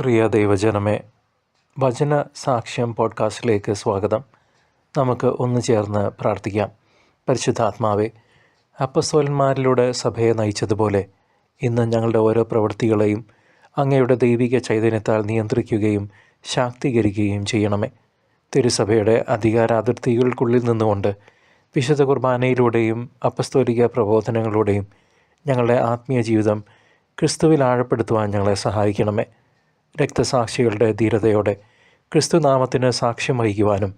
പ്രിയ ദൈവജനമേ, വചന സാക്ഷ്യം പോഡ്കാസ്റ്റിലേക്ക് സ്വാഗതം. നമുക്ക് ഒന്ന് ചേർന്ന് പ്രാർത്ഥിക്കാം. പരിശുദ്ധാത്മാവേ, അപ്പസ്തോലന്മാരിലൂടെ സഭയെ നയിച്ചതുപോലെ ഇന്ന് ഞങ്ങളുടെ ഓരോ പ്രവൃത്തികളെയും അങ്ങയുടെ ദൈവിക ചൈതന്യത്താൽ നിയന്ത്രിക്കുകയും ശാക്തീകരിക്കുകയും ചെയ്യണമേ. തിരുസഭയുടെ അധികാരാതിർത്തികൾക്കുള്ളിൽ നിന്നുകൊണ്ട് വിശുദ്ധ കുർബാനയിലൂടെയും അപ്പസ്തോലിക പ്രബോധനങ്ങളിലൂടെയും ഞങ്ങളുടെ ആത്മീയ ജീവിതം ക്രിസ്തുവിൽ ആഴപ്പെടുത്തുവാൻ ഞങ്ങളെ സഹായിക്കണമേ. രക്തസാക്ഷികളുടെ ധീരതയോടെ ക്രിസ്തുനാമത്തിന് സാക്ഷ്യം വഹിക്കുവാനും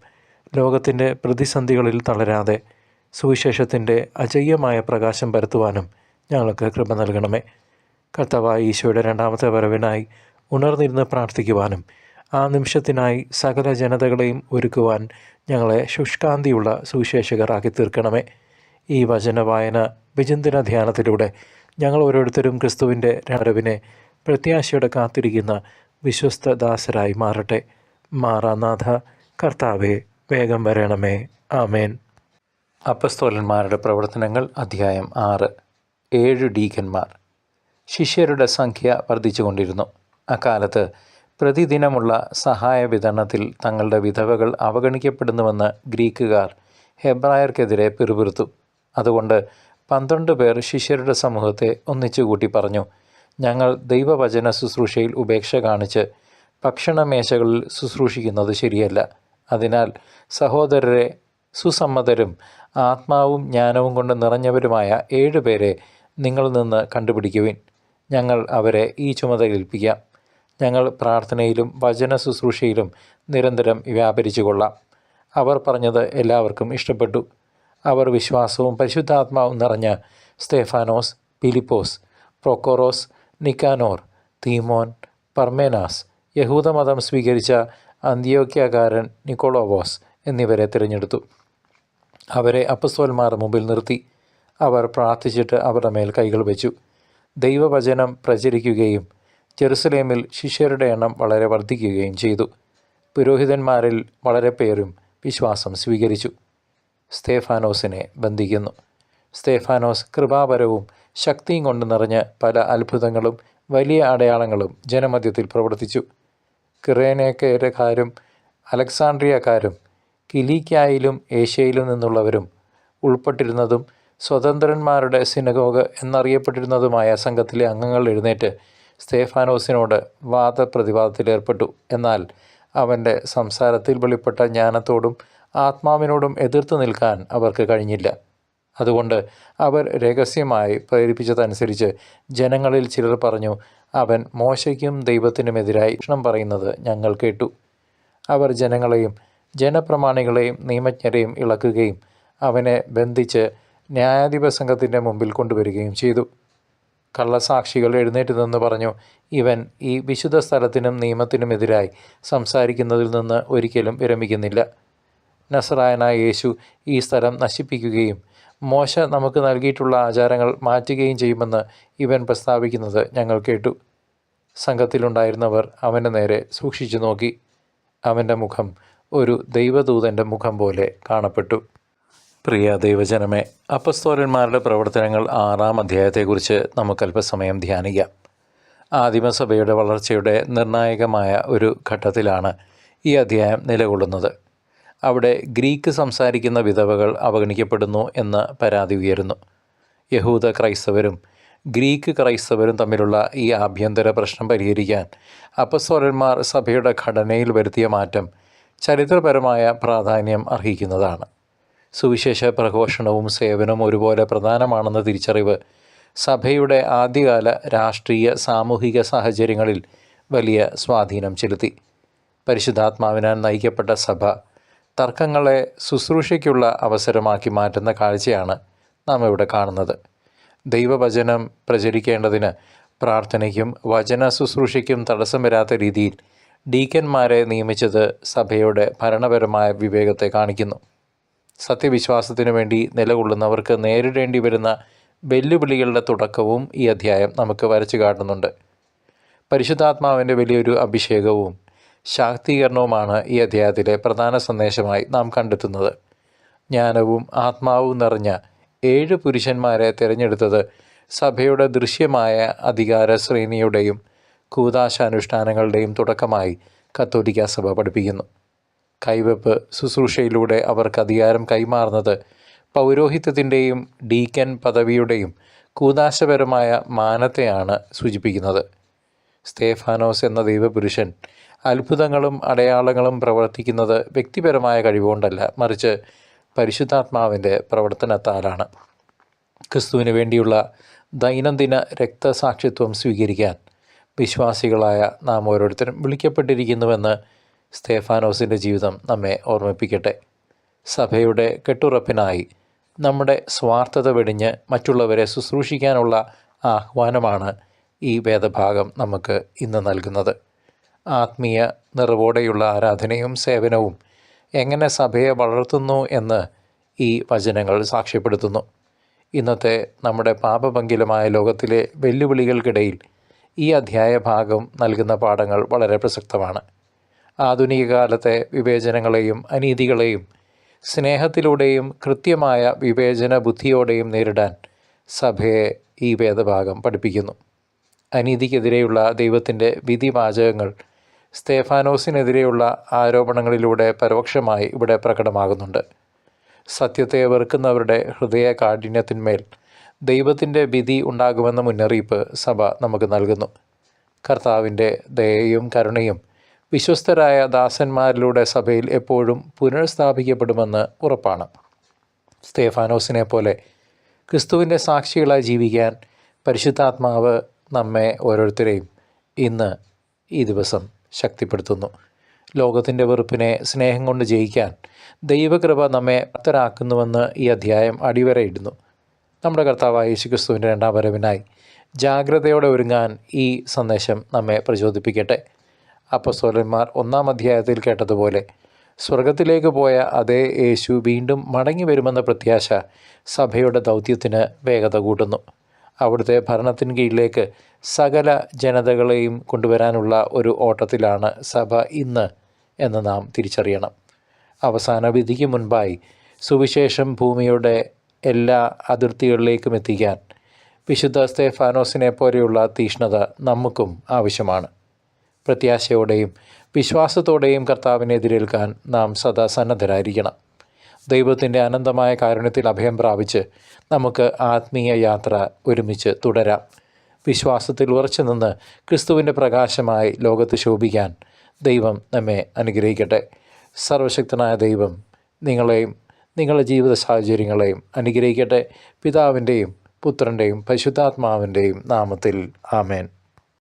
ലോകത്തിൻ്റെ പ്രതിസന്ധികളിൽ തളരാതെ സുവിശേഷത്തിൻ്റെ അജയ്യമായ പ്രകാശം പരത്തുവാനും ഞങ്ങൾക്ക് കൃപ നൽകണമേ. കർത്താവായ ഈശോയുടെ രണ്ടാമത്തെ വരവിനായി ഉണർന്നിരുന്ന് പ്രാർത്ഥിക്കുവാനും ആ നിമിഷത്തിനായി സകല ജനതകളെയും ഒരുക്കുവാൻ ഞങ്ങളെ ശുഷ്കാന്തിയുള്ള സുവിശേഷകരാക്കി തീർക്കണമേ. ഈ വചനവായന വിചിന്തന ധ്യാനത്തിലൂടെ ഞങ്ങൾ ഓരോരുത്തരും ക്രിസ്തുവിൻ്റെ വരവിനെ പ്രത്യാശയോടെ കാത്തിരിക്കുന്ന വിശ്വസ്ത ദാസരായി മാറട്ടെ. മാറാനാഥ കർത്താവേ, വേഗം വരണമേ. ആമേൻ. അപ്പസ്തോലന്മാരുടെ പ്രവർത്തനങ്ങൾ അധ്യായം 6. 7 ഡീക്കന്മാർ. ശിഷ്യരുടെ സംഖ്യ വർദ്ധിച്ചുകൊണ്ടിരുന്നു. അക്കാലത്ത് പ്രതിദിനമുള്ള സഹായ വിതരണത്തിൽ തങ്ങളുടെ വിധവകൾ അവഗണിക്കപ്പെടുന്നുവെന്ന് ഗ്രീക്കുകാർ ഹെബ്രായർക്കെതിരെ പിറുപിറുത്തു. അതുകൊണ്ട് 12 പേർ ശിഷ്യരുടെ സമൂഹത്തെ ഒന്നിച്ചുകൂട്ടി പറഞ്ഞു, ഞങ്ങൾ ദൈവവചന ശുശ്രൂഷയിൽ ഉപേക്ഷ കാണിച്ച് ഭക്ഷണമേശകളിൽ ശുശ്രൂഷിക്കുന്നത് ശരിയല്ല. അതിനാൽ സഹോദരരെ, സുസമ്മതരും ആത്മാവും ജ്ഞാനവും കൊണ്ട് നിറഞ്ഞവരുമായ 7 പേരെ നിങ്ങളിൽ നിന്ന് കണ്ടുപിടിക്കുവിൻ. ഞങ്ങൾ അവരെ ഈ ചുമതല ഏൽപ്പിക്കാം. ഞങ്ങൾ പ്രാർത്ഥനയിലും വചന ശുശ്രൂഷയിലും നിരന്തരം വ്യാപരിച്ചു കൊള്ളാം. അവർ പറഞ്ഞത് എല്ലാവർക്കും ഇഷ്ടപ്പെട്ടു. അവർ വിശ്വാസവും പരിശുദ്ധാത്മാവും നിറഞ്ഞ സ്തേഫാനോസ്, ഫിലിപ്പോസ്, പ്രൊക്കോറോസ്, നിക്കാനോർ, തീമോൻ, പർമേനാസ്, യഹൂദമതം സ്വീകരിച്ച അന്ത്യോക്യക്കാരൻ നിക്കോളോവോസ് എന്നിവരെ തിരഞ്ഞെടുത്തു. അവരെ അപ്പസ്തോലന്മാരുടെ മുമ്പിൽ നിർത്തി. അവർ പ്രാർത്ഥിച്ചിട്ട് അവരുടെ മേൽ കൈകൾ വെച്ചു. ദൈവവചനം പ്രചരിക്കുകയും ജെറുസലേമിൽ ശിഷ്യരുടെ എണ്ണം വളരെ വർദ്ധിക്കുകയും ചെയ്തു. പുരോഹിതന്മാരിൽ വളരെ പേരും വിശ്വാസം സ്വീകരിച്ചു. സ്തേഫാനോസിനെ ബന്ധിക്കുന്നു. സ്തേഫാനോസ് കൃപാപരവും ശക്തിയും കൊണ്ട് നിറഞ്ഞ് പല അത്ഭുതങ്ങളും വലിയ അടയാളങ്ങളും ജനമധ്യത്തിൽ പ്രവർത്തിച്ചു. കിറേനേക്കാരും അലക്സാണ്ട്രിയക്കാരും കിലീക്യായിലും ഏഷ്യയിലും നിന്നുള്ളവരും ഉൾപ്പെട്ടിരുന്നതും സ്വതന്ത്രന്മാരുടെ സിനഗോഗ് എന്നറിയപ്പെട്ടിരുന്നതുമായ സംഘത്തിലെ അംഗങ്ങൾ എഴുന്നേറ്റ് സ്തേഫാനോസിനോട് വാദപ്രതിവാദത്തിലേർപ്പെട്ടു. എന്നാൽ അവൻ്റെ സംസാരത്തിൽ വെളിപ്പെട്ട ജ്ഞാനത്തോടും ആത്മാവിനോടും എതിർത്ത് നിൽക്കാൻ അവർക്ക് കഴിഞ്ഞില്ല. അതുകൊണ്ട് അവർ രഹസ്യമായി പ്രേരിപ്പിച്ചതനുസരിച്ച് ജനങ്ങളിൽ ചിലർ പറഞ്ഞു, അവൻ മോശയ്ക്കും ദൈവത്തിനുമെതിരായി ഭക്ഷണം പറയുന്നത് ഞങ്ങൾ കേട്ടു. അവർ ജനങ്ങളെയും ജനപ്രമാണികളെയും നിയമജ്ഞരെയും ഇളക്കുകയും അവനെ ബന്ധിച്ച് ന്യായാധിപ സംഘത്തിൻ്റെ മുമ്പിൽ കൊണ്ടുവരികയും ചെയ്തു. കള്ളസാക്ഷികൾ എഴുന്നേറ്റ് നിന്ന് പറഞ്ഞു, ഇവൻ ഈ വിശുദ്ധ സ്ഥലത്തിനും നിയമത്തിനുമെതിരായി സംസാരിക്കുന്നതിൽ നിന്ന് ഒരിക്കലും വിരമിക്കുന്നില്ല. നസറായനായ യേശു ഈ സ്ഥലം നശിപ്പിക്കുകയും മോശ നമുക്ക് നൽകിയിട്ടുള്ള ആചാരങ്ങൾ മാറ്റുകയും ചെയ്യുമെന്ന് ഇവൻ പ്രസ്താവിക്കുന്നത് ഞങ്ങൾ കേട്ടു. സംഘത്തിലുണ്ടായിരുന്നവർ അവൻ്റെ നേരെ സൂക്ഷിച്ചു നോക്കി. അവൻ്റെ മുഖം ഒരു ദൈവദൂതൻ്റെ മുഖം പോലെ കാണപ്പെട്ടു. പ്രിയ ദൈവജനമേ, അപ്പസ്തോലന്മാരുടെ പ്രവർത്തനങ്ങൾ 6-ാം അധ്യായത്തെക്കുറിച്ച് നമുക്കല്പസമയം ധ്യാനിക്കാം. ആദിമസഭയുടെ വളർച്ചയുടെ നിർണായകമായ ഒരു ഘട്ടത്തിലാണ് ഈ അധ്യായം നിലകൊള്ളുന്നത്. അവിടെ ഗ്രീക്ക് സംസാരിക്കുന്ന വിധവകൾ അവഗണിക്കപ്പെടുന്നു എന്ന പരാതി ഉയരുന്നു. യഹൂദ ക്രൈസ്തവരും ഗ്രീക്ക് ക്രൈസ്തവരും തമ്മിലുള്ള ഈ ആഭ്യന്തര പ്രശ്നം പരിഹരിക്കാൻ അപ്പസ്തോലന്മാർ സഭയുടെ ഘടനയിൽ വരുത്തിയ മാറ്റം ചരിത്രപരമായ പ്രാധാന്യം അർഹിക്കുന്നതാണ്. സുവിശേഷ പ്രഘോഷണവും സേവനവും ഒരുപോലെ പ്രധാനമാണെന്ന തിരിച്ചറിവ് സഭയുടെ ആദ്യകാല രാഷ്ട്രീയ സാമൂഹിക സാഹചര്യങ്ങളിൽ വലിയ സ്വാധീനം ചെലുത്തി. പരിശുദ്ധാത്മാവിനാൽ നയിക്കപ്പെട്ട സഭ തർക്കങ്ങളെ ശുശ്രൂഷയ്ക്കുള്ള അവസരമാക്കി മാറ്റുന്ന കാഴ്ചയാണ് നാം ഇവിടെ കാണുന്നത്. ദൈവവചനം പ്രചരിക്കേണ്ടതിന് പ്രാർത്ഥനയ്ക്കും വചന ശുശ്രൂഷയ്ക്കും തടസ്സം വരാത്ത രീതിയിൽ ഡീക്കന്മാരെ നിയമിച്ചത് സഭയുടെ ഭരണപരമായ വിവേകത്തെ കാണിക്കുന്നു. സത്യവിശ്വാസത്തിനു വേണ്ടി നിലകൊള്ളുന്നവർക്ക് നേരിടേണ്ടി വരുന്ന വെല്ലുവിളികളുടെ തുടക്കവും ഈ അധ്യായം നമുക്ക് വരച്ചു കാട്ടുന്നുണ്ട്. പരിശുദ്ധാത്മാവിൻ്റെ വലിയൊരു അഭിഷേകവും ശാക്തീകരണവുമാണ് ഈ അധ്യായത്തിലെ പ്രധാന സന്ദേശമായി നാം കണ്ടെത്തുന്നത്. ജ്ഞാനവും ആത്മാവും നിറഞ്ഞ 7 പുരുഷന്മാരെ തിരഞ്ഞെടുത്തത് സഭയുടെ ദൃശ്യമായ അധികാര ശ്രേണിയുടെയും കൂദാശാനുഷ്ഠാനങ്ങളുടെയും തുടക്കമായി കത്തോലിക്ക സഭ പഠിപ്പിക്കുന്നു. കൈവെപ്പ് ശുശ്രൂഷയിലൂടെ അവർക്ക് അധികാരം കൈമാറുന്നത് പൗരോഹിത്യത്തിൻ്റെയും ഡീക്കൻ പദവിയുടെയും കൂദാശപരമായ മാനത്തെയാണ് സൂചിപ്പിക്കുന്നത്. സ്തേഫാനോസ് എന്ന ദൈവപുരുഷൻ അത്ഭുതങ്ങളും അടയാളങ്ങളും പ്രവർത്തിക്കുന്നത് വ്യക്തിപരമായ കഴിവുകൊണ്ടല്ല, മറിച്ച് പരിശുദ്ധാത്മാവിൻ്റെ പ്രവർത്തനത്താലാണ്. ക്രിസ്തുവിന് വേണ്ടിയുള്ള ദൈനംദിന രക്തസാക്ഷിത്വം സ്വീകരിക്കാൻ വിശ്വാസികളായ നാം ഓരോരുത്തരും വിളിക്കപ്പെട്ടിരിക്കുന്നുവെന്ന് സ്തേഫാനോസിൻ്റെ ജീവിതം നമ്മെ ഓർമ്മിപ്പിക്കട്ടെ. സഭയുടെ കെട്ടുറപ്പിനായി നമ്മുടെ സ്വാർത്ഥത വെടിഞ്ഞ് മറ്റുള്ളവരെ ശുശ്രൂഷിക്കാനുള്ള ആഹ്വാനമാണ് ഈ വേദഭാഗം നമുക്ക് ഇന്ന് നൽകുന്നത്. ആത്മീയ നിറവോടെയുള്ള ആരാധനയും സേവനവും എങ്ങനെ സഭയെ വളർത്തുന്നു എന്ന് ഈ വചനങ്ങൾ സാക്ഷ്യപ്പെടുത്തുന്നു. ഇന്നത്തെ നമ്മുടെ പാപഭംഗിലമായ ലോകത്തിലെ വെല്ലുവിളികൾക്കിടയിൽ ഈ അധ്യായ ഭാഗം നൽകുന്ന പാഠങ്ങൾ വളരെ പ്രസക്തമാണ്. ആധുനിക കാലത്തെ വിവേചനങ്ങളെയും അനീതികളെയും സ്നേഹത്തിലൂടെയും കൃത്യമായ വിവേചന ബുദ്ധിയോടെയും നേരിടാൻ സഭയെ ഈ വേദഭാഗം പഠിപ്പിക്കുന്നു. അനീതിക്കെതിരെയുള്ള ദൈവത്തിൻ്റെ വിധിവാചകങ്ങൾ സ്തേഫാനോസിനെതിരെയുള്ള ആരോപണങ്ങളിലൂടെ പരോക്ഷമായി ഇവിടെ പ്രകടമാകുന്നുണ്ട്. സത്യത്തെ വെറുക്കുന്നവരുടെ ഹൃദയ കാഠിന്യത്തിന്മേൽ ദൈവത്തിൻ്റെ വിധി ഉണ്ടാകുമെന്ന മുന്നറിയിപ്പ് സഭ നമുക്ക് നൽകുന്നു. കർത്താവിൻ്റെ ദയയും കരുണയും വിശ്വസ്തരായ ദാസന്മാരിലൂടെ സഭയിൽ എപ്പോഴും പുനഃസ്ഥാപിക്കപ്പെടുമെന്ന് ഉറപ്പാണ്. സ്തേഫാനോസിനെ പോലെ ക്രിസ്തുവിൻ്റെ സാക്ഷികളായി ജീവിക്കാൻ പരിശുദ്ധാത്മാവ് നമ്മെ ഓരോരുത്തരെയും ഇന്ന് ഈ ദിവസം ശക്തിപ്പെടുത്തുന്നു. ലോകത്തിൻ്റെ വെറുപ്പിനെ സ്നേഹം കൊണ്ട് ജയിക്കാൻ ദൈവകൃപ നമ്മെ പ്രാപ്തരാക്കുന്നുവെന്ന് ഈ അധ്യായം അടിവരയിടുന്നു. നമ്മുടെ കർത്താവായ യേശുക്രിസ്തുവിൻ്റെ രണ്ടാം വരവിനായി ജാഗ്രതയോടെ ഒരുങ്ങാൻ ഈ സന്ദേശം നമ്മെ പ്രചോദിപ്പിക്കട്ടെ. അപ്പോസ്തലന്മാർ 1-ാം അധ്യായത്തിൽ കേട്ടതുപോലെ സ്വർഗത്തിലേക്ക് പോയ അതേ യേശു വീണ്ടും മടങ്ങി വരുമെന്ന പ്രത്യാശ സഭയുടെ ദൗത്യത്തിന് വേഗത കൂട്ടുന്നു. അവിടുത്തെ ഭരണത്തിന് കീഴിലേക്ക് സകല ജനതകളെയും കൊണ്ടുവരാനുള്ള ഒരു ഓട്ടത്തിലാണ് സഭ ഇന്ന് എന്ന് നാം തിരിച്ചറിയണം. അവസാന വിധിക്ക് മുൻപായി സുവിശേഷം ഭൂമിയുടെ എല്ലാ അതിർത്തികളിലേക്കും എത്തിക്കാൻ വിശുദ്ധ സ്തേഫാനോസിനെ പോലെയുള്ള തീഷ്ണത നമുക്കും ആവശ്യമാണ്. പ്രത്യാശയോടെയും വിശ്വാസത്തോടെയും കർത്താവിനെ എതിരേൽക്കാൻ നാം സദാ സന്നദ്ധരായിരിക്കണം. ദൈവത്തിൻ്റെ അനന്തമായ കാരുണ്യത്തിൽ അഭയം പ്രാപിച്ച് നമുക്ക് ആത്മീയ യാത്ര ഒരുമിച്ച് തുടരാം. വിശ്വാസത്തിൽ ഉറച്ചു നിന്ന് ക്രിസ്തുവിൻ്റെ പ്രകാശമായി ലോകത്ത് ശോഭിക്കാൻ ദൈവം നമ്മെ അനുഗ്രഹിക്കട്ടെ. സർവശക്തനായ ദൈവം നിങ്ങളെയും നിങ്ങളുടെ ജീവിത സാഹചര്യങ്ങളെയും അനുഗ്രഹിക്കട്ടെ. പിതാവിൻ്റെയും പുത്രൻ്റെയും പരിശുദ്ധാത്മാവിൻ്റെയും നാമത്തിൽ ആമേൻ.